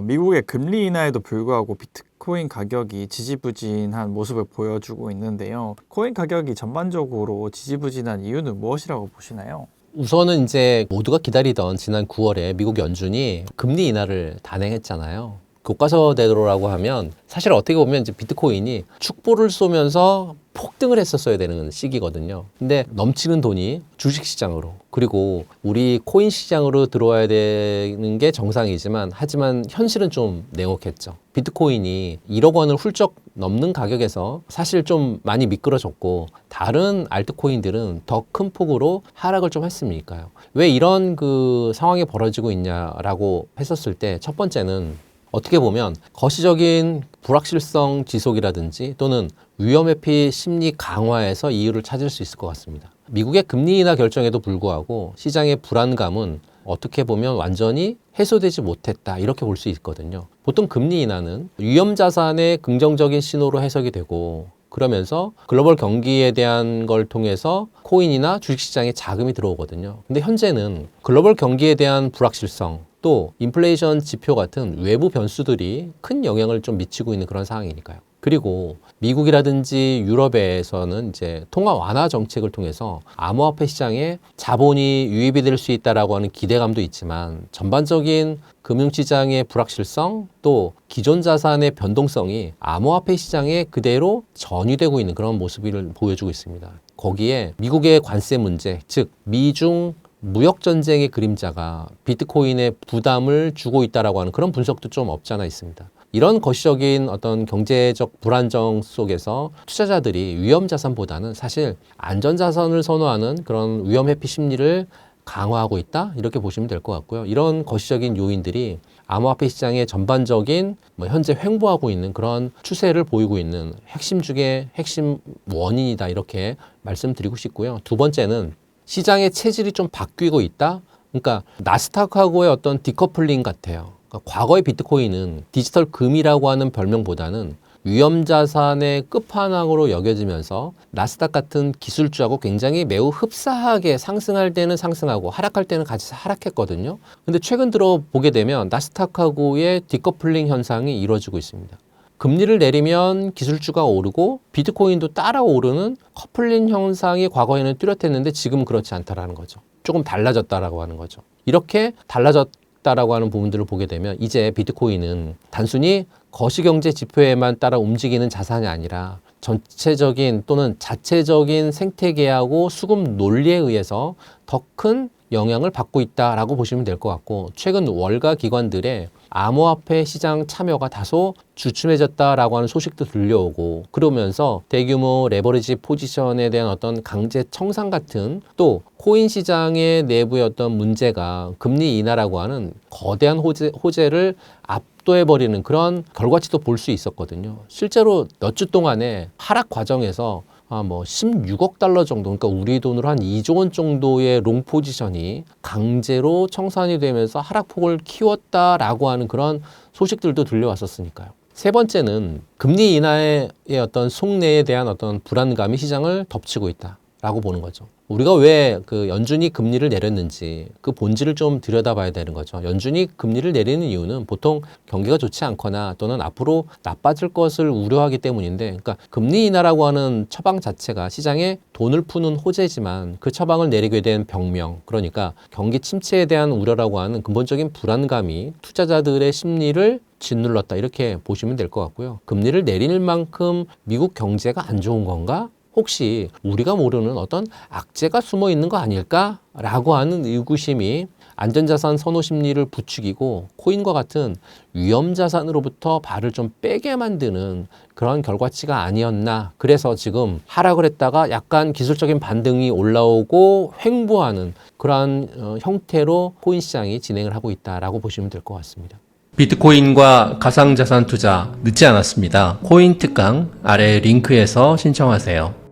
미국의 금리 인하에도 불구하고 비트코인 가격이 지지부진한 모습을 보여주고 있는데요. 코인 가격이 전반적으로 지지부진한 이유는 무엇이라고 보시나요? 우선은 이제 모두가 기다리던 지난 9월에 미국 연준이 금리 인하를 단행했잖아요. 교과서대로라고 하면 사실 어떻게 보면 이제 비트코인이 축보를 쏘면서 폭등을 했었어야 되는 시기거든요. 근데 넘치는 돈이 주식시장으로 그리고 우리 코인 시장으로 들어와야 되는 게 정상이지만 하지만 현실은 좀 냉혹했죠. 비트코인이 1억 원을 훌쩍 넘는 가격에서 사실 좀 많이 미끄러졌고 다른 알트코인들은 더 큰 폭으로 하락을 좀 했으니까요. 왜 이런 그 상황이 벌어지고 있냐라고 했었을 때 첫 번째는 어떻게 보면 거시적인 불확실성 지속이라든지 또는 위험회피 심리 강화에서 이유를 찾을 수 있을 것 같습니다. 미국의 금리 인하 결정에도 불구하고 시장의 불안감은 어떻게 보면 완전히 해소되지 못했다 이렇게 볼 수 있거든요. 보통 금리 인하는 위험자산의 긍정적인 신호로 해석이 되고 그러면서 글로벌 경기에 대한 걸 통해서 코인이나 주식시장에 자금이 들어오거든요. 근데 현재는 글로벌 경기에 대한 불확실성 또 인플레이션 지표 같은 외부 변수들이 큰 영향을 좀 미치고 있는 그런 상황이니까요. 그리고 미국이라든지 유럽에서는 이제 통화 완화 정책을 통해서 암호화폐 시장에 자본이 유입이 될 수 있다라고 하는 기대감도 있지만 전반적인 금융시장의 불확실성 또 기존 자산의 변동성이 암호화폐 시장에 그대로 전이되고 있는 그런 모습을 보여주고 있습니다. 거기에 미국의 관세 문제, 즉 미중 무역 전쟁의 그림자가 비트코인에 부담을 주고 있다라고 하는 그런 분석도 좀 없지 않아 있습니다. 이런 거시적인 어떤 경제적 불안정 속에서 투자자들이 위험 자산보다는 사실 안전 자산을 선호하는 그런 위험 회피 심리를 강화하고 있다 이렇게 보시면 될 것 같고요. 이런 거시적인 요인들이 암호화폐 시장의 전반적인 현재 횡보하고 있는 그런 추세를 보이고 있는 핵심 중에 핵심 원인이다 이렇게 말씀드리고 싶고요. 두 번째는 시장의 체질이 좀 바뀌고 있다. 그러니까 나스닥하고의 어떤 디커플링 같아요. 그러니까 과거의 비트코인은 디지털 금이라고 하는 별명보다는 위험자산의 끝판왕으로 여겨지면서 나스닥 같은 기술주하고 굉장히 매우 흡사하게 상승할 때는 상승하고 하락할 때는 같이 하락했거든요. 근데 최근 들어 보게 되면 나스닥하고의 디커플링 현상이 이루어지고 있습니다. 금리를 내리면 기술주가 오르고 비트코인도 따라 오르는 커플링 현상이 과거에는 뚜렷했는데 지금은 그렇지 않다라는 거죠. 조금 달라졌다라고 하는 거죠. 이렇게 달라졌다라고 하는 부분들을 보게 되면 이제 비트코인은 단순히 거시경제 지표에만 따라 움직이는 자산이 아니라 전체적인 또는 자체적인 생태계하고 수급 논리에 의해서 더 큰 영향을 받고 있다라고 보시면 될 것 같고 최근 월가 기관들의 암호화폐 시장 참여가 다소 주춤해졌다라고 하는 소식도 들려오고 그러면서 대규모 레버리지 포지션에 대한 어떤 강제 청산 같은 또 코인 시장의 내부의 어떤 문제가 금리 인하라고 하는 거대한 호재를 압도해버리는 그런 결과치도 볼 수 있었거든요. 실제로 몇 주 동안에 하락 과정에서 16억 달러 정도, 그러니까 우리 돈으로 한 2조 원 정도의 롱 포지션이 강제로 청산이 되면서 하락폭을 키웠다라고 하는 그런 소식들도 들려왔었으니까요. 세 번째는 금리 인하의 어떤 속내에 대한 어떤 불안감이 시장을 덮치고 있다라고 보는 거죠. 우리가 왜 그 연준이 금리를 내렸는지 그 본질을 좀 들여다봐야 되는 거죠. 연준이 금리를 내리는 이유는 보통 경기가 좋지 않거나 또는 앞으로 나빠질 것을 우려하기 때문인데, 그러니까 금리 인하라고 하는 처방 자체가 시장에 돈을 푸는 호재지만 그 처방을 내리게 된 병명, 그러니까 경기 침체에 대한 우려라고 하는 근본적인 불안감이 투자자들의 심리를 짓눌렀다 이렇게 보시면 될 것 같고요. 금리를 내릴 만큼 미국 경제가 안 좋은 건가? 혹시 우리가 모르는 어떤 악재가 숨어 있는 거 아닐까라고 하는 의구심이 안전자산 선호 심리를 부추기고 코인과 같은 위험자산으로부터 발을 좀 빼게 만드는 그런 결과치가 아니었나. 그래서 지금 하락을 했다가 약간 기술적인 반등이 올라오고 횡보하는 그러한 형태로 코인 시장이 진행을 하고 있다라고 보시면 될 것 같습니다. 비트코인과 가상자산 투자 늦지 않았습니다. 코인 특강 아래 링크에서 신청하세요.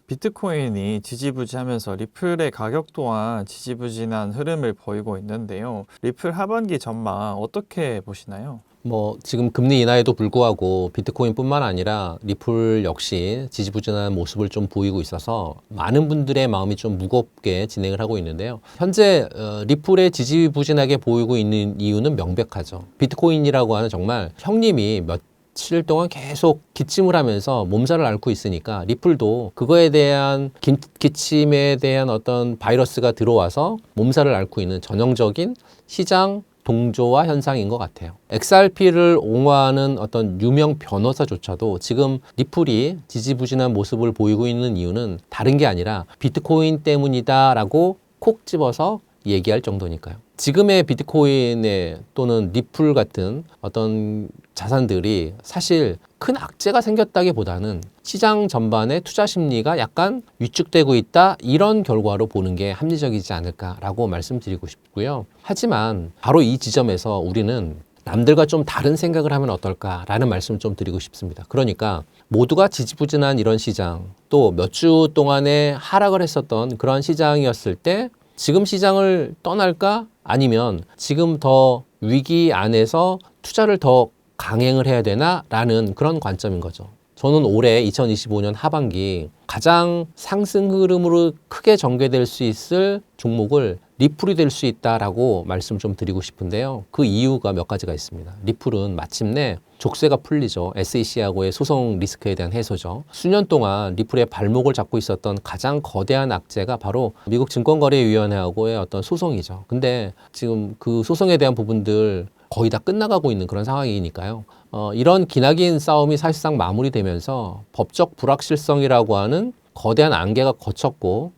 비트코인이 지지부진하면서 리플의 가격 또한 지지부진한 흐름을 보이고 있는데요. 리플 하반기 전망 어떻게 보시나요? 뭐 지금 금리 인하에도 불구하고 비트코인뿐만 아니라 리플 역시 지지부진한 모습을 좀 보이고 있어서 많은 분들의 마음이 좀 무겁게 진행을 하고 있는데요. 현재 리플의 지지부진하게 보이고 있는 이유는 명백하죠. 비트코인이라고 하는 정말 형님이 며칠 동안 계속 기침을 하면서 몸살을 앓고 있으니까 리플도 그거에 대한 기침에 대한 어떤 바이러스가 들어와서 몸살을 앓고 있는 전형적인 시장 동조화 현상인 것 같아요. XRP를 옹호하는 어떤 유명 변호사조차도 지금 리플이 지지부진한 모습을 보이고 있는 이유는 다른 게 아니라 비트코인 때문이다라고 콕 집어서 얘기할 정도니까요. 지금의 비트코인에 또는 리플 같은 어떤 자산들이 사실 큰 악재가 생겼다기보다는 시장 전반의 투자 심리가 약간 위축되고 있다, 이런 결과로 보는 게 합리적이지 않을까라고 말씀드리고 싶고요. 하지만 바로 이 지점에서 우리는 남들과 좀 다른 생각을 하면 어떨까라는 말씀을 좀 드리고 싶습니다. 그러니까 모두가 지지부진한 이런 시장, 또 몇 주 동안에 하락을 했었던 그런 시장이었을 때 지금 시장을 떠날까? 아니면 지금 더 위기 안에서 투자를 더 강행을 해야 되나? 라는 그런 관점인 거죠. 저는 올해 2025년 하반기 가장 상승 흐름으로 크게 전개될 수 있을 종목을 리플이 될 수 있다라고 말씀 좀 드리고 싶은데요. 그 이유가 몇 가지가 있습니다. 리플은 마침내 족쇄가 풀리죠. SEC하고의 소송 리스크에 대한 해소죠. 수년 동안 리플의 발목을 잡고 있었던 가장 거대한 악재가 바로 미국 증권거래위원회하고의 어떤 소송이죠. 근데 지금 그 소송에 대한 부분들 거의 다 끝나가고 있는 그런 상황이니까요. 이런 기나긴 싸움이 사실상 마무리되면서 법적 불확실성이라고 하는 거대한 안개가 걷혔고,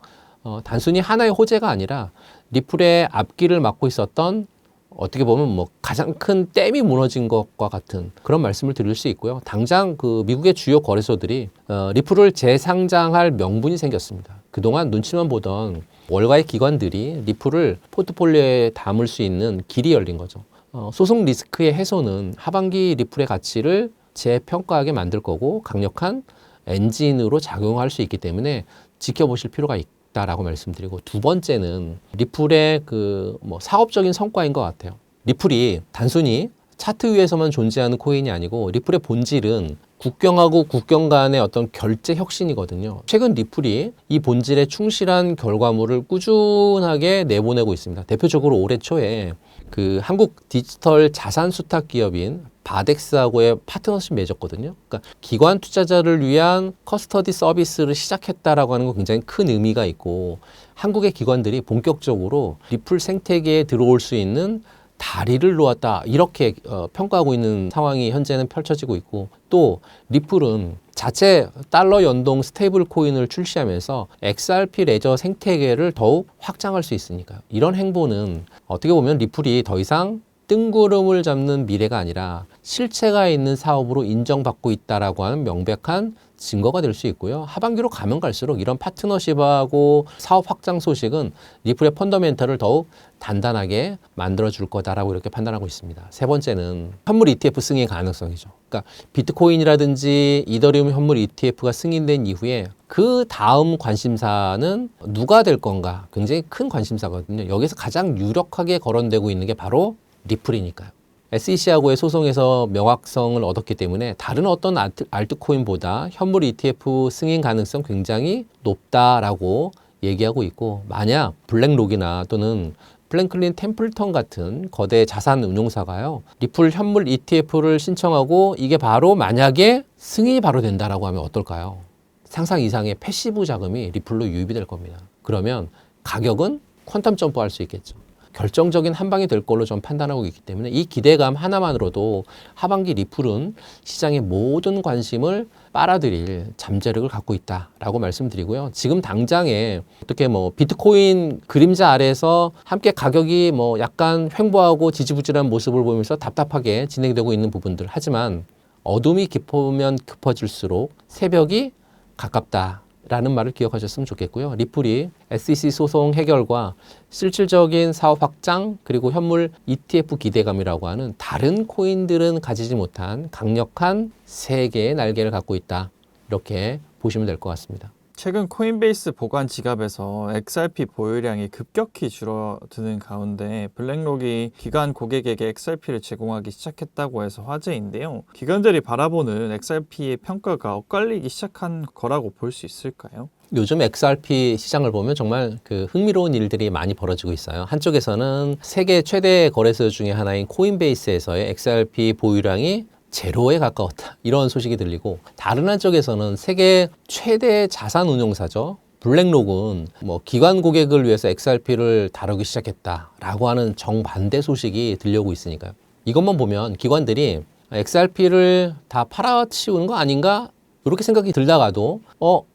단순히 하나의 호재가 아니라 리플의 앞길을 막고 있었던, 어떻게 보면 뭐 가장 큰 댐이 무너진 것과 같은 그런 말씀을 드릴 수 있고요. 당장 그 미국의 주요 거래소들이 리플을 재상장할 명분이 생겼습니다. 그동안 눈치만 보던 월가의 기관들이 리플을 포트폴리오에 담을 수 있는 길이 열린 거죠. 소송 리스크의 해소는 하반기 리플의 가치를 재평가하게 만들 거고 강력한 엔진으로 작용할 수 있기 때문에 지켜보실 필요가 있다라고 말씀드리고, 두 번째는 리플의 그 사업적인 성과인 것 같아요. 리플이 단순히 차트 위에서만 존재하는 코인이 아니고 리플의 본질은 국경하고 국경 간의 어떤 결제 혁신이거든요. 최근 리플이 이 본질에 충실한 결과물을 꾸준하게 내보내고 있습니다. 대표적으로 올해 초에 그 한국 디지털 자산 수탁 기업인 바덱스하고의 파트너십 맺었거든요. 그러니까 기관 투자자를 위한 커스터디 서비스를 시작했다라고 하는 거 굉장히 큰 의미가 있고, 한국의 기관들이 본격적으로 리플 생태계에 들어올 수 있는 다리를 놓았다, 이렇게 평가하고 있는 상황이 현재는 펼쳐지고 있고, 또 리플은 자체 달러 연동 스테이블 코인을 출시하면서 XRP 레저 생태계를 더욱 확장할 수 있으니까요. 이런 행보는 어떻게 보면 리플이 더 이상 뜬구름을 잡는 미래가 아니라 실체가 있는 사업으로 인정받고 있다라고 하는 명백한 증거가 될 수 있고요. 하반기로 가면 갈수록 이런 파트너십하고 사업 확장 소식은 리플의 펀더멘털을 더욱 단단하게 만들어줄 거다라고 이렇게 판단하고 있습니다. 세 번째는 현물 ETF 승인 가능성이죠. 그러니까 비트코인이라든지 이더리움 현물 ETF가 승인된 이후에 그 다음 관심사는 누가 될 건가, 굉장히 큰 관심사거든요. 여기서 가장 유력하게 거론되고 있는 게 바로 리플이니까요. SEC하고의 소송에서 명확성을 얻었기 때문에 다른 어떤 알트코인보다 현물 ETF 승인 가능성 굉장히 높다라고 얘기하고 있고, 만약 블랙록이나 또는 플랭클린 템플턴 같은 거대 자산 운용사가요, 리플 현물 ETF를 신청하고 이게 바로 만약에 승인이 바로 된다라고 하면 어떨까요? 상상 이상의 패시브 자금이 리플로 유입이 될 겁니다. 그러면 가격은 퀀텀 점프할 수 있겠죠. 결정적인 한 방이 될 걸로 좀 판단하고 있기 때문에 이 기대감 하나만으로도 하반기 리플은 시장의 모든 관심을 빨아들일 잠재력을 갖고 있다라고 말씀드리고요. 지금 당장에 어떻게 비트코인 그림자 아래에서 함께 가격이 약간 횡보하고 지지부진한 모습을 보면서 답답하게 진행되고 있는 부분들, 하지만 어둠이 깊으면 깊어질수록 새벽이 가깝다 라는 말을 기억하셨으면 좋겠고요. 리플이 SEC 소송 해결과 실질적인 사업 확장, 그리고 현물 ETF 기대감이라고 하는 다른 코인들은 가지지 못한 강력한 세 개의 날개를 갖고 있다, 이렇게 보시면 될 것 같습니다. 최근 코인베이스 보관 지갑에서 XRP 보유량이 급격히 줄어드는 가운데 블랙록이 기관 고객에게 XRP를 제공하기 시작했다고 해서 화제인데요. 기관들이 바라보는 XRP의 평가가 엇갈리기 시작한 거라고 볼 수 있을까요? 요즘 XRP 시장을 보면 정말 그 흥미로운 일들이 많이 벌어지고 있어요. 한쪽에서는 세계 최대 거래소 중에 하나인 코인베이스에서의 XRP 보유량이 제로에 가까웠다, 이런 소식이 들리고, 다른 한쪽에서는 세계 최대 자산 운용사죠, 블랙록은 뭐 기관 고객을 위해서 XRP를 다루기 시작했다라고 하는 정반대 소식이 들려오고 있으니까요. 이것만 보면 기관들이 XRP를 다 팔아치우는 거 아닌가, 이렇게 생각이 들다가도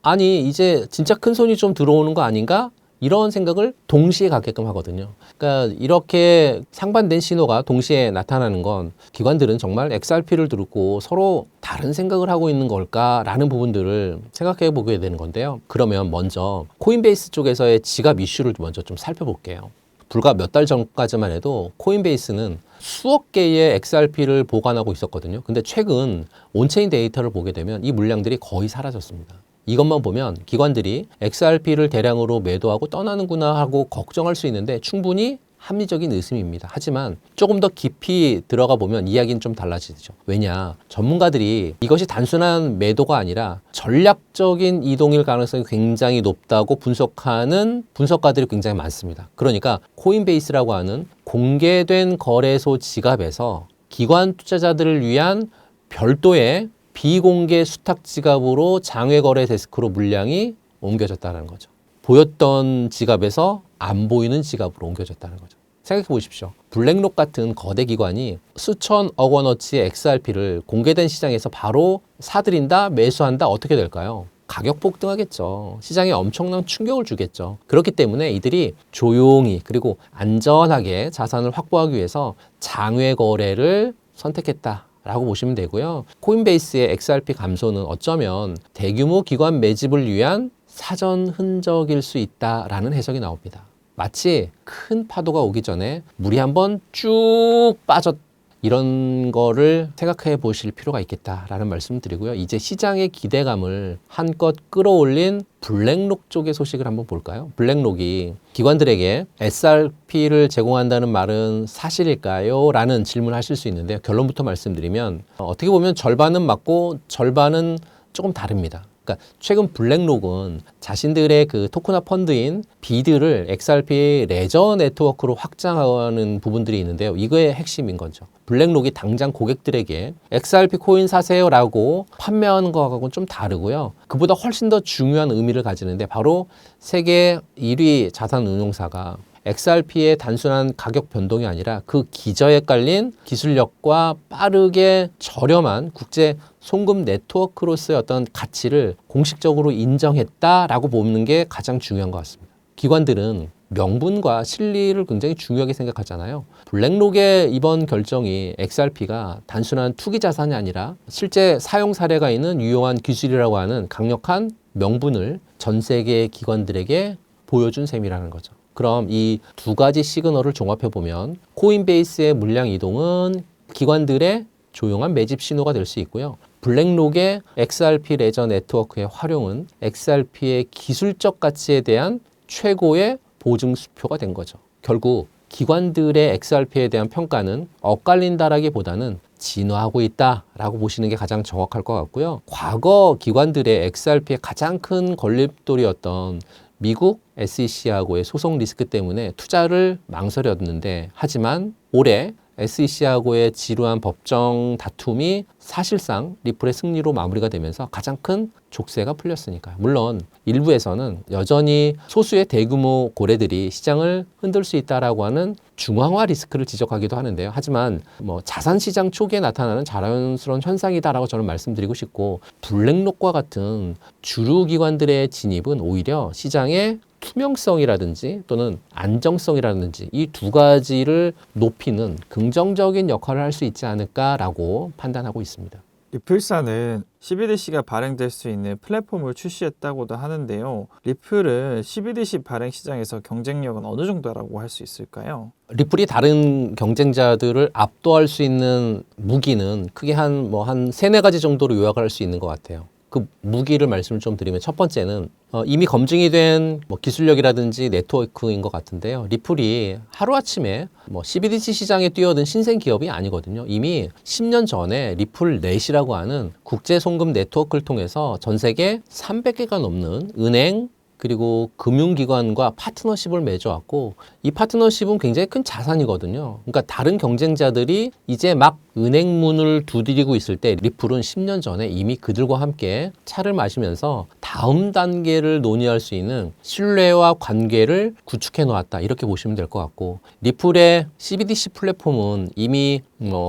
아니 이제 진짜 큰 손이 좀 들어오는 거 아닌가, 이런 생각을 동시에 갖게끔 하거든요. 그러니까 이렇게 상반된 신호가 동시에 나타나는 건 기관들은 정말 XRP를 두고 서로 다른 생각을 하고 있는 걸까라는 부분들을 생각해 보게 되는 건데요. 그러면 먼저 코인베이스 쪽에서의 지갑 이슈를 먼저 좀 살펴볼게요. 불과 몇 달 전까지만 해도 코인베이스는 수억 개의 XRP를 보관하고 있었거든요. 근데 최근 온체인 데이터를 보게 되면 이 물량들이 거의 사라졌습니다. 이것만 보면 기관들이 XRP를 대량으로 매도하고 떠나는구나 하고 걱정할 수 있는데 충분히 합리적인 의심입니다. 하지만 조금 더 깊이 들어가 보면 이야기는 좀 달라지죠. 왜냐? 전문가들이 이것이 단순한 매도가 아니라 전략적인 이동일 가능성이 굉장히 높다고 분석하는 분석가들이 굉장히 많습니다. 그러니까 코인베이스라고 하는 공개된 거래소 지갑에서 기관 투자자들을 위한 별도의 비공개 수탁 지갑으로 장외 거래 데스크로 물량이 옮겨졌다는 거죠. 보였던 지갑에서 안 보이는 지갑으로 옮겨졌다는 거죠. 생각해 보십시오. 블랙록 같은 거대 기관이 수천억 원어치의 XRP를 공개된 시장에서 바로 사들인다, 매수한다, 어떻게 될까요? 가격 폭등하겠죠. 시장에 엄청난 충격을 주겠죠. 그렇기 때문에 이들이 조용히 그리고 안전하게 자산을 확보하기 위해서 장외 거래를 선택했다 라고 보시면 되고요. 코인베이스의 XRP 감소는 어쩌면 대규모 기관 매집을 위한 사전 흔적일 수 있다라는 해석이 나옵니다. 마치 큰 파도가 오기 전에 물이 한번 쭉 빠졌, 이런 거를 생각해 보실 필요가 있겠다라는 말씀을 드리고요. 이제 시장의 기대감을 한껏 끌어올린 블랙록 쪽의 소식을 한번 볼까요? 블랙록이 기관들에게 SRP를 제공한다는 말은 사실일까요? 라는 질문을 하실 수 있는데요. 결론부터 말씀드리면 어떻게 보면 절반은 맞고 절반은 조금 다릅니다. 그러니까 최근 블랙록은 자신들의 그 토크나 펀드인 비드를 XRP 레저 네트워크로 확장하는 부분들이 있는데요. 이거의 핵심인 거죠. 블랙록이 당장 고객들에게 XRP 코인 사세요라고 판매하는 거하고는 좀 다르고요. 그보다 훨씬 더 중요한 의미를 가지는데 바로 세계 1위 자산 운용사가 XRP의 단순한 가격 변동이 아니라 그 기저에 깔린 기술력과 빠르게 저렴한 국제 송금 네트워크로서의 어떤 가치를 공식적으로 인정했다라고 보는 게 가장 중요한 것 같습니다. 기관들은 명분과 실리를 굉장히 중요하게 생각하잖아요. 블랙록의 이번 결정이 XRP가 단순한 투기 자산이 아니라 실제 사용 사례가 있는 유용한 기술이라고 하는 강력한 명분을 전 세계 기관들에게 보여준 셈이라는 거죠. 그럼 이 두 가지 시그널을 종합해 보면 코인베이스의 물량 이동은 기관들의 조용한 매집 신호가 될 수 있고요. 블랙록의 XRP 레저 네트워크의 활용은 XRP의 기술적 가치에 대한 최고의 보증 수표가 된 거죠. 결국 기관들의 XRP에 대한 평가는 엇갈린다라기보다는 진화하고 있다라고 보시는 게 가장 정확할 것 같고요. 과거 기관들의 XRP의 가장 큰 걸림돌이었던 미국 SEC하고의 소송 리스크 때문에 투자를 망설였는데, 하지만 올해 SEC하고의 지루한 법정 다툼이 사실상 리플의 승리로 마무리가 되면서 가장 큰 족쇄가 풀렸으니까요. 물론 일부에서는 여전히 소수의 대규모 고래들이 시장을 흔들 수 있다라고 하는 중앙화 리스크를 지적하기도 하는데요. 하지만 자산시장 초기에 나타나는 자연스러운 현상이다라고 저는 말씀드리고 싶고, 블랙록과 같은 주류 기관들의 진입은 오히려 시장의 투명성이라든지 또는 안정성이라든지 이 두 가지를 높이는 긍정적인 역할을 할 수 있지 않을까라고 판단하고 있습니다. 리플사는 CBDC가 발행될 수 있는 플랫폼을 출시했다고도 하는데요. 리플은 CBDC 발행 시장에서 경쟁력은 어느 정도라고 할 수 있을까요? 리플이 다른 경쟁자들을 압도할 수 있는 무기는 크게 한 세네 가지 정도로 요약할 수 있는 것 같아요. 그 무기를 말씀을 좀 드리면 첫 번째는 이미 검증이 된 뭐 기술력이라든지 네트워크인 것 같은데요. 리플이 하루아침에 뭐 CBDC 시장에 뛰어든 신생 기업이 아니거든요. 이미 10년 전에 리플 넷이라고 하는 국제 송금 네트워크를 통해서 전 세계 300개가 넘는 은행 그리고 금융기관과 파트너십을 맺어왔고 이 파트너십은 굉장히 큰 자산이거든요. 그러니까 다른 경쟁자들이 이제 막 은행문을 두드리고 있을 때 리플은 10년 전에 이미 그들과 함께 차를 마시면서 다음 단계를 논의할 수 있는 신뢰와 관계를 구축해 놓았다. 이렇게 보시면 될 것 같고 리플의 CBDC 플랫폼은 이미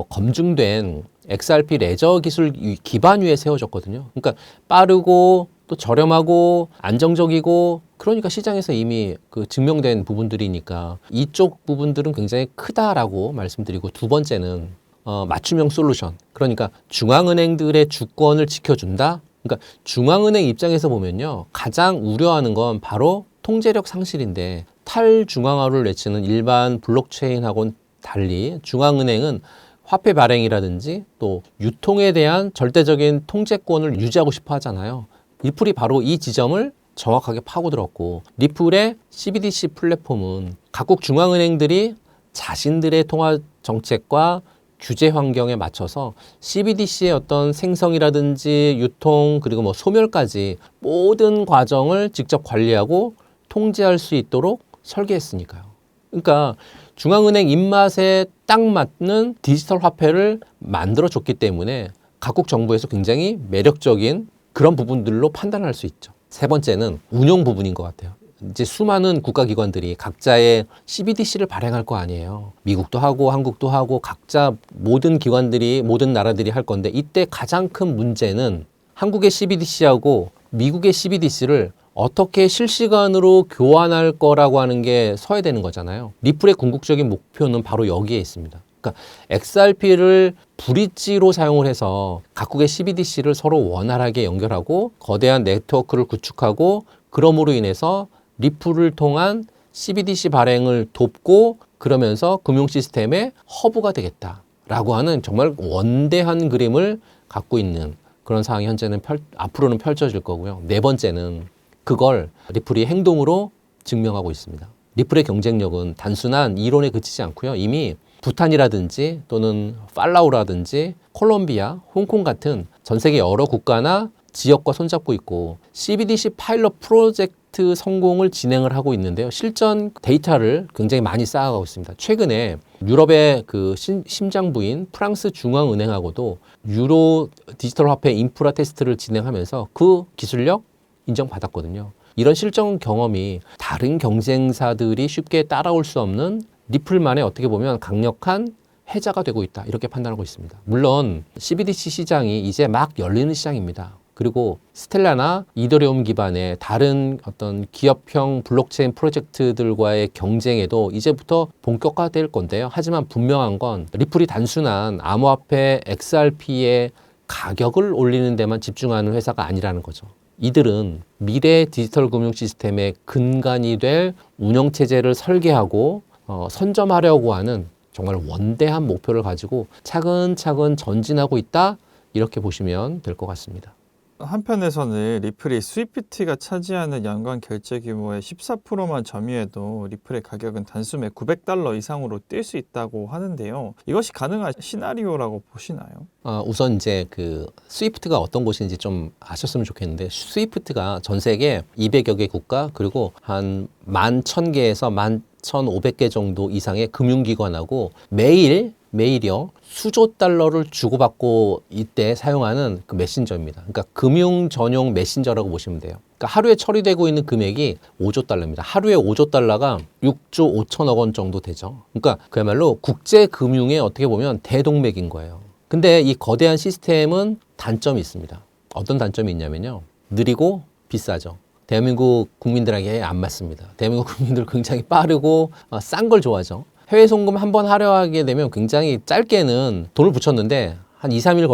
검증된 XRP 레저 기술 기반 위에 세워졌거든요. 그러니까 빠르고 또 저렴하고 안정적이고 그러니까 시장에서 이미 그 증명된 부분들이니까 이쪽 부분들은 굉장히 크다라고 말씀드리고 두 번째는 맞춤형 솔루션. 그러니까 중앙은행들의 주권을 지켜준다. 그러니까 중앙은행 입장에서 보면요. 가장 우려하는 건 바로 통제력 상실인데 탈중앙화를 외치는 일반 블록체인하고는 달리 중앙은행은 화폐 발행이라든지 또 유통에 대한 절대적인 통제권을 유지하고 싶어 하잖아요. 리플이 바로 이 지점을 정확하게 파고들었고 리플의 CBDC 플랫폼은 각국 중앙은행들이 자신들의 통화 정책과 규제 환경에 맞춰서 CBDC의 어떤 생성이라든지 유통 그리고 뭐 소멸까지 모든 과정을 직접 관리하고 통제할 수 있도록 설계했으니까요. 그러니까 중앙은행 입맛에 딱 맞는 디지털 화폐를 만들어줬기 때문에 각국 정부에서 굉장히 매력적인 그런 부분들로 판단할 수 있죠. 세 번째는 운용 부분인 것 같아요. 이제 수많은 국가기관들이 각자의 CBDC를 발행할 거 아니에요. 미국도 하고 한국도 하고 각자 모든 기관들이 모든 나라들이 할 건데 이때 가장 큰 문제는 한국의 CBDC하고 미국의 CBDC를 어떻게 실시간으로 교환할 거라고 하는 게 서야 되는 거잖아요. 리플의 궁극적인 목표는 바로 여기에 있습니다. 그러니까 XRP를 브릿지로 사용을 해서 각국의 CBDC를 서로 원활하게 연결하고 거대한 네트워크를 구축하고 그럼으로 인해서 리플을 통한 CBDC 발행을 돕고 그러면서 금융 시스템의 허브가 되겠다라고 하는 정말 원대한 그림을 갖고 있는 그런 상황이 현재는 앞으로는 펼쳐질 거고요. 네 번째는 그걸 리플이 행동으로 증명하고 있습니다. 리플의 경쟁력은 단순한 이론에 그치지 않고요. 이미 부탄이라든지 또는 팔라우라든지 콜롬비아, 홍콩 같은 전 세계 여러 국가나 지역과 손잡고 있고 CBDC 파일럿 프로젝트 성공을 진행을 하고 있는데요. 실전 데이터를 굉장히 많이 쌓아가고 있습니다. 최근에 유럽의 그 심장부인 프랑스 중앙은행하고도 유로 디지털 화폐 인프라 테스트를 진행하면서 그 기술력 인정받았거든요. 이런 실전 경험이 다른 경쟁사들이 쉽게 따라올 수 없는 리플만의 어떻게 보면 강력한 해자가 되고 있다. 이렇게 판단하고 있습니다. 물론 CBDC 시장이 이제 막 열리는 시장입니다. 그리고 스텔라나 이더리움 기반의 다른 어떤 기업형 블록체인 프로젝트들과의 경쟁에도 이제부터 본격화될 건데요. 하지만 분명한 건 리플이 단순한 암호화폐 XRP의 가격을 올리는 데만 집중하는 회사가 아니라는 거죠. 이들은 미래 디지털 금융 시스템의 근간이 될 운영체제를 설계하고 선점하려고 하는 정말 원대한 목표를 가지고 차근차근 전진하고 있다 이렇게 보시면 될 것 같습니다. 한편에서는 리플이 스위프트가 차지하는 연간 결제 규모의 14%만 점유해도 리플의 가격은 단숨에 $900 이상으로 뛸 수 있다고 하는데요. 이것이 가능한 시나리오라고 보시나요? 우선 이제 그 스위프트가 어떤 곳인지 좀 아셨으면 좋겠는데 스위프트가 전 세계 200여 개 국가 그리고 한 11,000개에서 11,500개 정도 이상의 금융기관하고 매일이요 수조 달러를 주고받고 이때 사용하는 그 메신저입니다. 그러니까 금융 전용 메신저라고 보시면 돼요. 그러니까 하루에 처리되고 있는 금액이 5조 달러입니다. 하루에 5조 달러가 6조 5천억 원 정도 되죠. 그러니까 그야말로 국제 금융의 어떻게 보면 대동맥인 거예요. 근데 이 거대한 시스템은 단점이 있습니다. 어떤 단점이 있냐면요. 느리고 비싸죠. 대한민국 국민들에게 안 맞습니다. 대한민국 국민들 굉장히 빠르고 싼 걸 좋아하죠. 해외 송금 한번 하려 하게 되면 굉장히 짧게는 돈을 붙였는데 한 2, 3일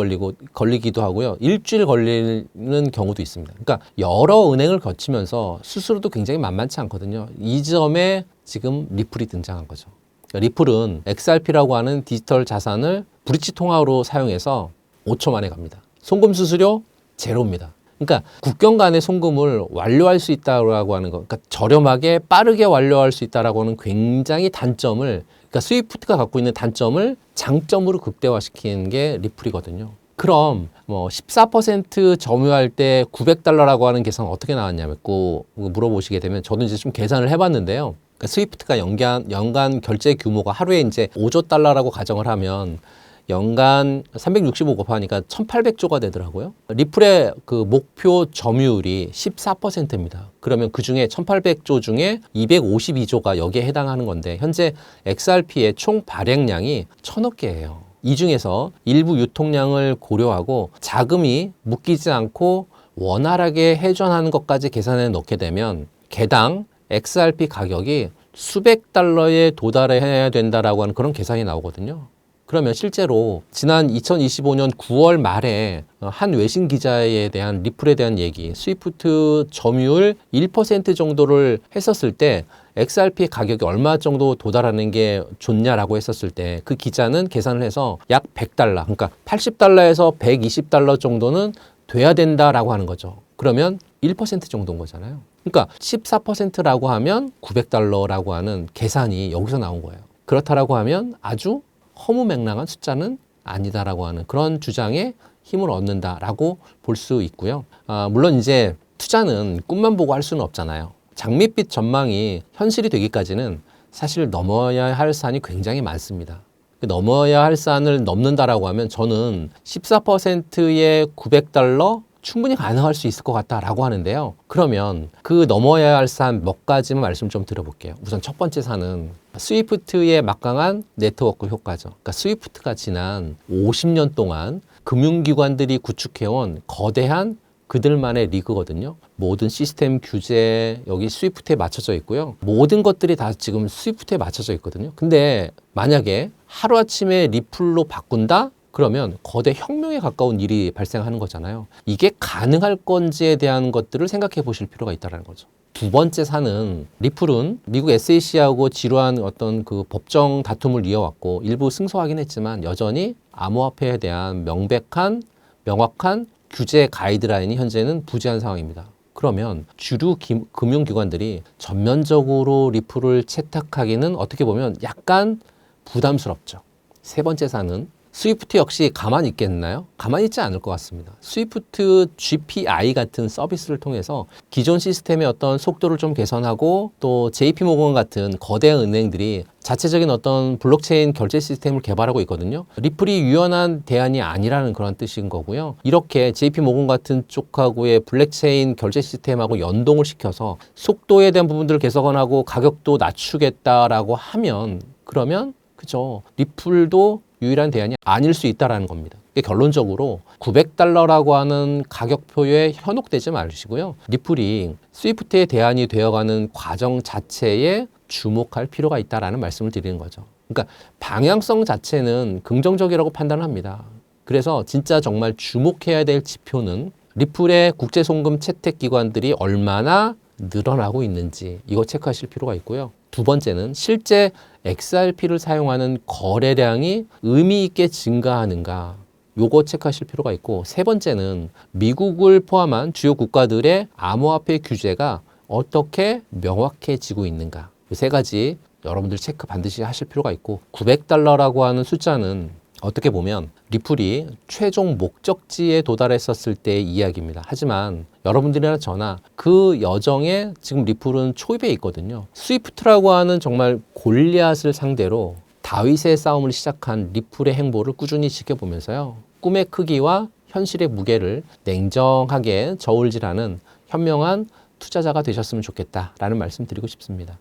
걸리기도 하고요. 일주일 걸리는 경우도 있습니다. 그러니까 여러 은행을 거치면서 수수료도 굉장히 만만치 않거든요. 이 점에 지금 리플이 등장한 거죠. 그러니까 리플은 XRP라고 하는 디지털 자산을 브릿지 통화로 사용해서 5초 만에 갑니다. 송금 수수료 제로입니다. 그러니까 국경 간의 송금을 완료할 수 있다고 하는 거, 그러니까 저렴하게 빠르게 완료할 수 있다라고 하는 굉장히 단점을, 그러니까 스위프트가 갖고 있는 단점을 장점으로 극대화시키는 게 리플이거든요. 그럼 뭐 14% 점유할 때 $900라고 하는 계산 어떻게 나왔냐고 물어보시게 되면 저도 이제 좀 계산을 해봤는데요. 그러니까 스위프트가 연간 결제 규모가 하루에 이제 5조 달러라고 가정을 하면 연간 365 곱하니까 1800조가 되더라고요. 리플의 그 목표 점유율이 14%입니다. 그러면 그 중에 1800조 중에 252조가 여기에 해당하는 건데 현재 XRP의 총 발행량이 1000억 개예요. 이 중에서 일부 유통량을 고려하고 자금이 묶이지 않고 원활하게 회전하는 것까지 계산해 넣게 되면 개당 XRP 가격이 수백 달러에 도달해야 된다라고 하는 그런 계산이 나오거든요. 그러면 실제로 지난 2025년 9월 말에 한 외신 기자에 대한 리플에 대한 얘기, 스위프트 점유율 1% 정도를 했었을 때 XRP 가격이 얼마 정도 도달하는 게 좋냐라고 했었을 때 그 기자는 계산을 해서 약 100달러, 그러니까 80달러에서 120달러 정도는 돼야 된다라고 하는 거죠. 그러면 1% 정도인 거잖아요. 그러니까 14%라고 하면 900달러라고 하는 계산이 여기서 나온 거예요. 그렇다라고 하면 아주 허무맹랑한 숫자는 아니다라고 하는 그런 주장에 힘을 얻는다라고 볼 수 있고요. 물론 이제 투자는 꿈만 보고 할 수는 없잖아요. 장밋빛 전망이 현실이 되기까지는 사실 넘어야 할 산이 굉장히 많습니다. 넘어야 할 산을 넘는다라고 하면 저는 14%의 900달러 충분히 가능할 수 있을 것 같다라고 하는데요. 그러면 그 넘어야 할 산 몇 가지만 말씀 좀 드려볼게요. 우선 첫 번째 산은 스위프트의 막강한 네트워크 효과죠. 그러니까 스위프트가 지난 50년 동안 금융기관들이 구축해온 거대한 그들만의 리그거든요. 모든 시스템 규제 여기 스위프트에 맞춰져 있고요. 모든 것들이 다 지금 스위프트에 맞춰져 있거든요. 근데 만약에 하루아침에 리플로 바꾼다? 그러면 거대 혁명에 가까운 일이 발생하는 거잖아요. 이게 가능할 건지에 대한 것들을 생각해 보실 필요가 있다는 거죠. 두 번째 사는 리플은 미국 SEC하고 지루한 어떤 그 법정 다툼을 이어왔고 일부 승소하긴 했지만 여전히 암호화폐에 대한 명확한 규제 가이드라인이 현재는 부재한 상황입니다. 그러면 주류 금융기관들이 전면적으로 리플을 채택하기는 어떻게 보면 약간 부담스럽죠. 세 번째 사는 스위프트 역시 가만히 있겠나요? 가만히 있지 않을 것 같습니다. 스위프트 GPI 같은 서비스를 통해서 기존 시스템의 어떤 속도를 좀 개선하고 또 JP모건 같은 거대 은행들이 자체적인 어떤 블록체인 결제 시스템을 개발하고 있거든요. 리플이 유연한 대안이 아니라는 그런 뜻인 거고요. 이렇게 JP모건 같은 쪽하고의 블록체인 결제 시스템하고 연동을 시켜서 속도에 대한 부분들을 개선하고 가격도 낮추겠다라고 하면 그러면 그죠. 리플도 유일한 대안이 아닐 수 있다는 겁니다. 결론적으로 900달러라고 하는 가격표에 현혹되지 마시고요. 리플이 스위프트의 대안이 되어가는 과정 자체에 주목할 필요가 있다는 말씀을 드리는 거죠. 그러니까 방향성 자체는 긍정적이라고 판단합니다. 그래서 진짜 정말 주목해야 될 지표는 리플의 국제송금 채택 기관들이 얼마나 늘어나고 있는지 이거 체크하실 필요가 있고요. 두 번째는 실제 XRP를 사용하는 거래량이 의미 있게 증가하는가 요거 체크하실 필요가 있고 세 번째는 미국을 포함한 주요 국가들의 암호화폐 규제가 어떻게 명확해지고 있는가 이 세 가지 여러분들 체크 반드시 하실 필요가 있고 900달러라고 하는 숫자는 어떻게 보면 리플이 최종 목적지에 도달했었을 때의 이야기입니다. 하지만 여러분들이나 저나 그 여정에 지금 리플은 초입에 있거든요. 스위프트라고 하는 정말 골리앗을 상대로 다윗의 싸움을 시작한 리플의 행보를 꾸준히 지켜보면서요. 꿈의 크기와 현실의 무게를 냉정하게 저울질하는 현명한 투자자가 되셨으면 좋겠다라는 말씀 드리고 싶습니다.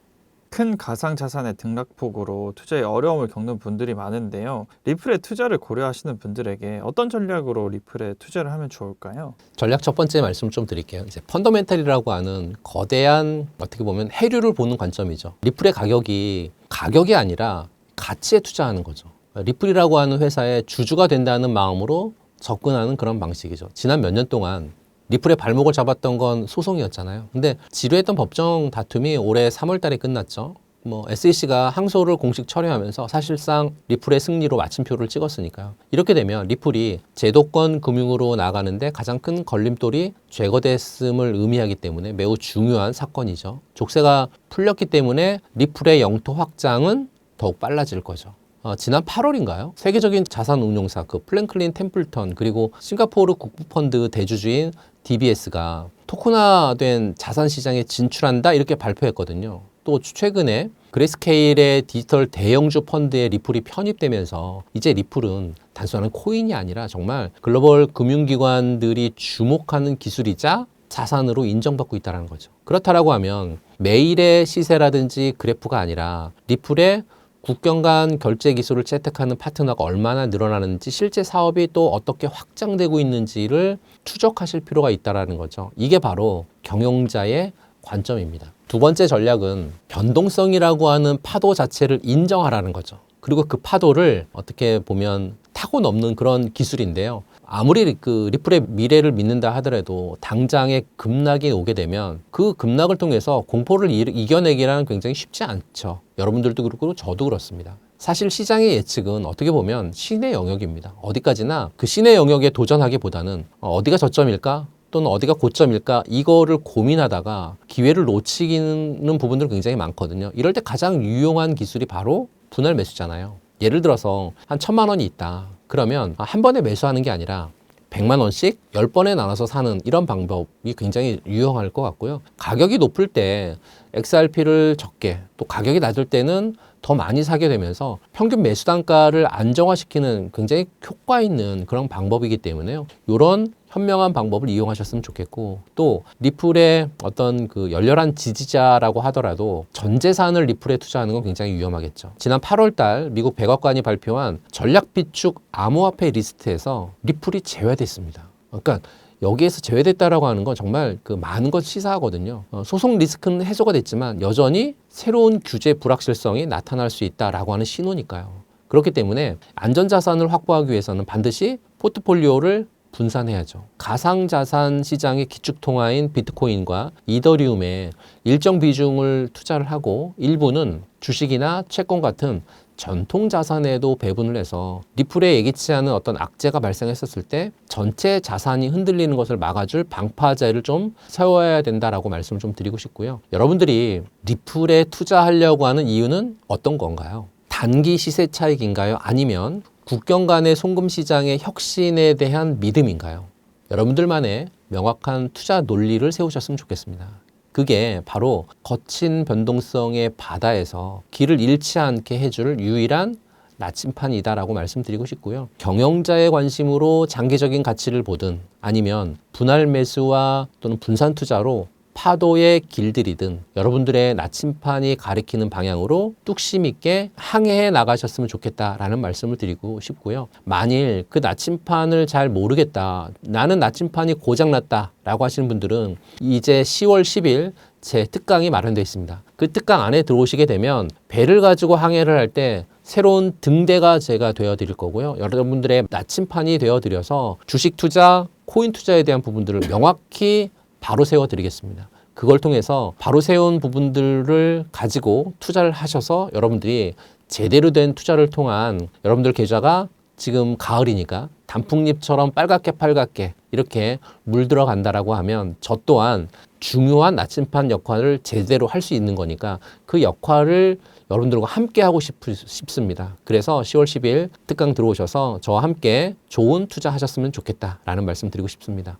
큰 가상자산의 등락폭으로 투자에 어려움을 겪는 분들이 많은데요. 리플에 투자를 고려하시는 분들에게 어떤 전략으로 리플에 투자를 하면 좋을까요? 전략 첫 번째 말씀 좀 드릴게요. 이제 펀더멘탈이라고 하는 거대한 어떻게 보면 해류를 보는 관점이죠. 리플의 가격이 아니라 가치에 투자하는 거죠. 리플이라고 하는 회사의 주주가 된다는 마음으로 접근하는 그런 방식이죠. 지난 몇 년 동안 리플의 발목을 잡았던 건 소송이었잖아요. 근데 지루했던 법정 다툼이 올해 3월 달에 끝났죠. SEC가 항소를 공식 철회하면서 사실상 리플의 승리로 마침표를 찍었으니까요. 이렇게 되면 리플이 제도권 금융으로 나가는데 가장 큰 걸림돌이 제거됐음을 의미하기 때문에 매우 중요한 사건이죠. 족쇄가 풀렸기 때문에 리플의 영토 확장은 더욱 빨라질 거죠. 지난 8월인가요? 세계적인 자산운용사 그 플랭클린 템플턴 그리고 싱가포르 국부펀드 대주주인 DBS가 토큰화된 자산시장에 진출한다 이렇게 발표했거든요. 또 최근에 그레이스케일의 디지털 대형주 펀드에 리플이 편입되면서 이제 리플은 단순한 코인이 아니라 정말 글로벌 금융기관들이 주목하는 기술이자 자산으로 인정받고 있다는 거죠. 그렇다라고 하면 매일의 시세라든지 그래프가 아니라 리플의 국경 간 결제 기술을 채택하는 파트너가 얼마나 늘어나는지 실제 사업이 또 어떻게 확장되고 있는지를 추적하실 필요가 있다는 거죠. 이게 바로 경영자의 관점입니다. 두 번째 전략은 변동성이라고 하는 파도 자체를 인정하라는 거죠. 그리고 그 파도를 어떻게 보면 타고 넘는 그런 기술인데요. 아무리 그 리플의 미래를 믿는다 하더라도 당장에 급락이 오게 되면 그 급락을 통해서 공포를 이겨내기란 굉장히 쉽지 않죠. 여러분들도 그렇고 저도 그렇습니다. 사실 시장의 예측은 어떻게 보면 신의 영역입니다. 어디까지나 그 신의 영역에 도전하기보다는 어디가 저점일까? 또는 어디가 고점일까? 이거를 고민하다가 기회를 놓치는 부분들 굉장히 많거든요. 이럴 때 가장 유용한 기술이 바로 분할 매수잖아요. 예를 들어서 한 1,000만 원이 있다. 그러면 한 번에 매수하는 게 아니라 100만 원씩 10번에 나눠서 사는 이런 방법이 굉장히 유용할 것 같고요. 가격이 높을 때 XRP를 적게 또 가격이 낮을 때는 더 많이 사게 되면서 평균 매수 단가를 안정화시키는 굉장히 효과 있는 그런 방법이기 때문에요. 이런 현명한 방법을 이용하셨으면 좋겠고 또 리플의 어떤 그 열렬한 지지자라고 하더라도 전 재산을 리플에 투자하는 건 굉장히 위험하겠죠. 지난 8월 달 미국 백악관이 발표한 전략 비축 암호화폐 리스트에서 리플이 제외됐습니다. 그러니까 여기에서 제외됐다라고 하는 건 정말 그 많은 것 시사하거든요. 소송 리스크는 해소가 됐지만 여전히 새로운 규제 불확실성이 나타날 수 있다라고 하는 신호니까요. 그렇기 때문에 안전자산을 확보하기 위해서는 반드시 포트폴리오를 분산해야죠. 가상자산 시장의 기축통화인 비트코인과 이더리움에 일정 비중을 투자를 하고 일부는 주식이나 채권 같은 전통 자산에도 배분을 해서 리플에 예기치 않은 어떤 악재가 발생했었을 때 전체 자산이 흔들리는 것을 막아줄 방파제를 좀 세워야 된다라고 말씀을 좀 드리고 싶고요. 여러분들이 리플에 투자하려고 하는 이유는 어떤 건가요? 단기 시세 차익인가요? 아니면 국경 간의 송금 시장의 혁신에 대한 믿음인가요? 여러분들만의 명확한 투자 논리를 세우셨으면 좋겠습니다. 그게 바로 거친 변동성의 바다에서 길을 잃지 않게 해줄 유일한 나침판이다라고 말씀드리고 싶고요. 경영자의 관심으로 장기적인 가치를 보든 아니면 분할 매수와 또는 분산 투자로 파도에 길들이든 여러분들의 나침판이 가리키는 방향으로 뚝심 있게 항해해 나가셨으면 좋겠다라는 말씀을 드리고 싶고요. 만일 그 나침판을 잘 모르겠다, 나는 나침판이 고장났다 라고 하시는 분들은 이제 10월 10일 제 특강이 마련되어 있습니다. 그 특강 안에 들어오시게 되면 배를 가지고 항해를 할 때 새로운 등대가 제가 되어드릴 거고요. 여러분들의 나침판이 되어드려서 주식 투자, 코인 투자에 대한 부분들을 명확히 바로 세워드리겠습니다. 그걸 통해서 바로 세운 부분들을 가지고 투자를 하셔서 여러분들이 제대로 된 투자를 통한 여러분들 계좌가 지금 가을이니까 단풍잎처럼 빨갛게 이렇게 물들어 간다라고 하면 저 또한 중요한 나침판 역할을 제대로 할 수 있는 거니까 그 역할을 여러분들과 함께 하고 싶습니다. 그래서 10월 10일 특강 들어오셔서 저와 함께 좋은 투자 하셨으면 좋겠다라는 말씀 드리고 싶습니다.